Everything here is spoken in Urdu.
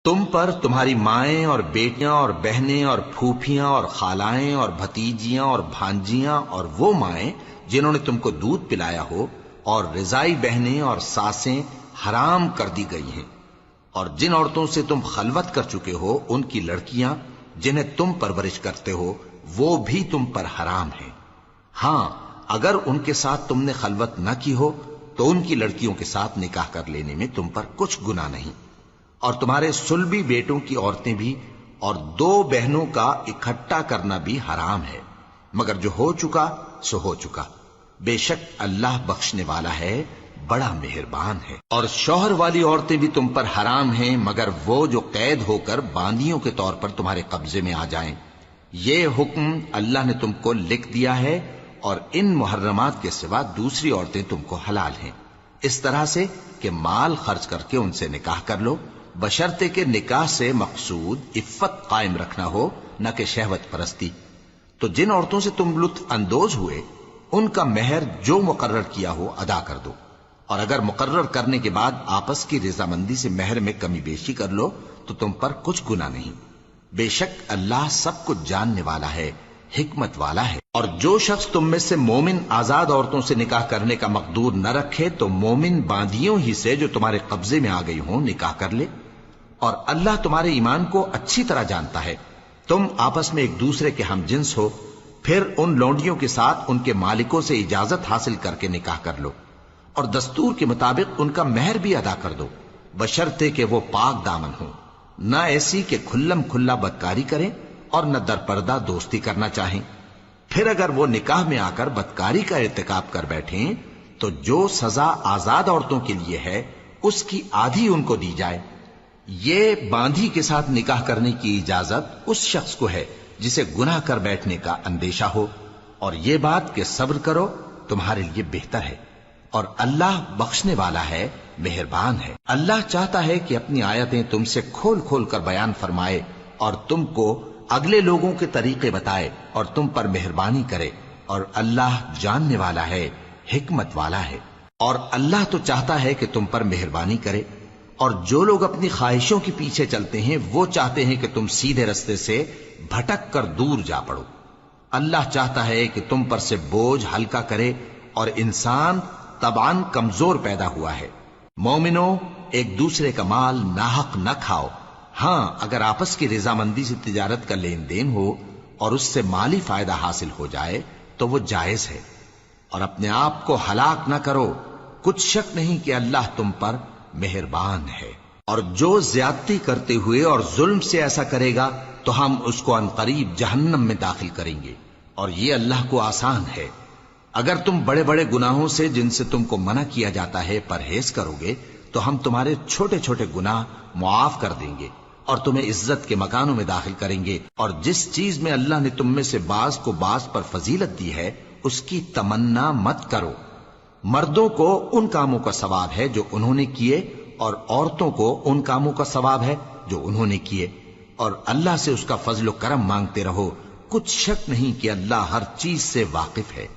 تم پر تمہاری مائیں اور بیٹیاں اور بہنیں اور پھوپھیاں اور خالائیں اور بھتیجیاں اور بھانجیاں اور وہ مائیں جنہوں نے تم کو دودھ پلایا ہو اور رضائی بہنیں اور ساسیں حرام کر دی گئی ہیں، اور جن عورتوں سے تم خلوت کر چکے ہو ان کی لڑکیاں جنہیں تم پرورش کرتے ہو وہ بھی تم پر حرام ہیں۔ ہاں، اگر ان کے ساتھ تم نے خلوت نہ کی ہو تو ان کی لڑکیوں کے ساتھ نکاح کر لینے میں تم پر کچھ گناہ نہیں، اور تمہارے صلبی بیٹوں کی عورتیں بھی اور دو بہنوں کا اکٹھا کرنا بھی حرام ہے، مگر جو ہو چکا سو ہو چکا، بے شک اللہ بخشنے والا ہے، بڑا مہربان ہے۔ اور شوہر والی عورتیں بھی تم پر حرام ہیں مگر وہ جو قید ہو کر باندیوں کے طور پر تمہارے قبضے میں آ جائیں۔ یہ حکم اللہ نے تم کو لکھ دیا ہے، اور ان محرمات کے سوا دوسری عورتیں تم کو حلال ہیں، اس طرح سے کہ مال خرچ کر کے ان سے نکاح کر لو، بشرطے کہ نکاح سے مقصود عفت قائم رکھنا ہو، نہ کہ شہوت پرستی۔ تو جن عورتوں سے تم لطف اندوز ہوئے ان کا مہر جو مقرر کیا ہو ادا کر دو، اور اگر مقرر کرنے کے بعد آپس کی رضامندی سے مہر میں کمی بیشی کر لو تو تم پر کچھ گناہ نہیں، بے شک اللہ سب کچھ جاننے والا ہے، حکمت والا ہے۔ اور جو شخص تم میں سے مومن آزاد عورتوں سے نکاح کرنے کا مقدور نہ رکھے تو مومن باندیوں ہی سے جو تمہارے قبضے میں آ گئی ہوں نکاح کر لے، اور اللہ تمہارے ایمان کو اچھی طرح جانتا ہے۔ تم آپس میں ایک دوسرے کے ہم جنس ہو، پھر ان لونڈیوں کے ساتھ ان کے مالکوں سے اجازت حاصل کر کے نکاح کر لو، اور دستور کے مطابق ان کا مہر بھی ادا کر دو، بشرطے کہ وہ پاک دامن ہوں، نہ ایسی کہ کھلم کھلا بدکاری کریں اور نہ درپردہ دوستی کرنا چاہیں۔ پھر اگر وہ نکاح میں آ کر بدکاری کا ارتکاب کر بیٹھیں تو جو سزا آزاد عورتوں کے لیے ہے اس کی آدھی ان کو دی جائے۔ یہ باندھی کے ساتھ نکاح کرنے کی اجازت اس شخص کو ہے جسے گناہ کر بیٹھنے کا اندیشہ ہو، اور یہ بات کہ صبر کرو تمہارے لیے بہتر ہے، اور اللہ بخشنے والا ہے، مہربان ہے۔ اللہ چاہتا ہے کہ اپنی آیتیں تم سے کھول کھول کر بیان فرمائے اور تم کو اگلے لوگوں کے طریقے بتائے اور تم پر مہربانی کرے، اور اللہ جاننے والا ہے، حکمت والا ہے۔ اور اللہ تو چاہتا ہے کہ تم پر مہربانی کرے، اور جو لوگ اپنی خواہشوں کے پیچھے چلتے ہیں وہ چاہتے ہیں کہ تم سیدھے رستے سے بھٹک کر دور جا پڑو۔ اللہ چاہتا ہے کہ تم پر سے بوجھ ہلکا کرے، اور انسان طبعاً کمزور پیدا ہوا ہے۔ مومنوں، ایک دوسرے کا مال ناحق نہ کھاؤ، ہاں اگر آپس کی رضامندی سے تجارت کا لین دین ہو اور اس سے مالی فائدہ حاصل ہو جائے تو وہ جائز ہے، اور اپنے آپ کو ہلاک نہ کرو، کچھ شک نہیں کہ اللہ تم پر مہربان ہے۔ اور جو زیادتی کرتے ہوئے اور ظلم سے ایسا کرے گا تو ہم اس کو عنقریب جہنم میں داخل کریں گے، اور یہ اللہ کو آسان ہے۔ اگر تم بڑے بڑے گناہوں سے جن سے تم کو منع کیا جاتا ہے پرہیز کرو گے تو ہم تمہارے چھوٹے چھوٹے گناہ معاف کر دیں گے اور تمہیں عزت کے مکانوں میں داخل کریں گے۔ اور جس چیز میں اللہ نے تم میں سے بعض کو بعض پر فضیلت دی ہے اس کی تمنا مت کرو۔ مردوں کو ان کاموں کا ثواب ہے جو انہوں نے کیے، اور عورتوں کو ان کاموں کا ثواب ہے جو انہوں نے کیے، اور اللہ سے اس کا فضل و کرم مانگتے رہو، کچھ شک نہیں کہ اللہ ہر چیز سے واقف ہے۔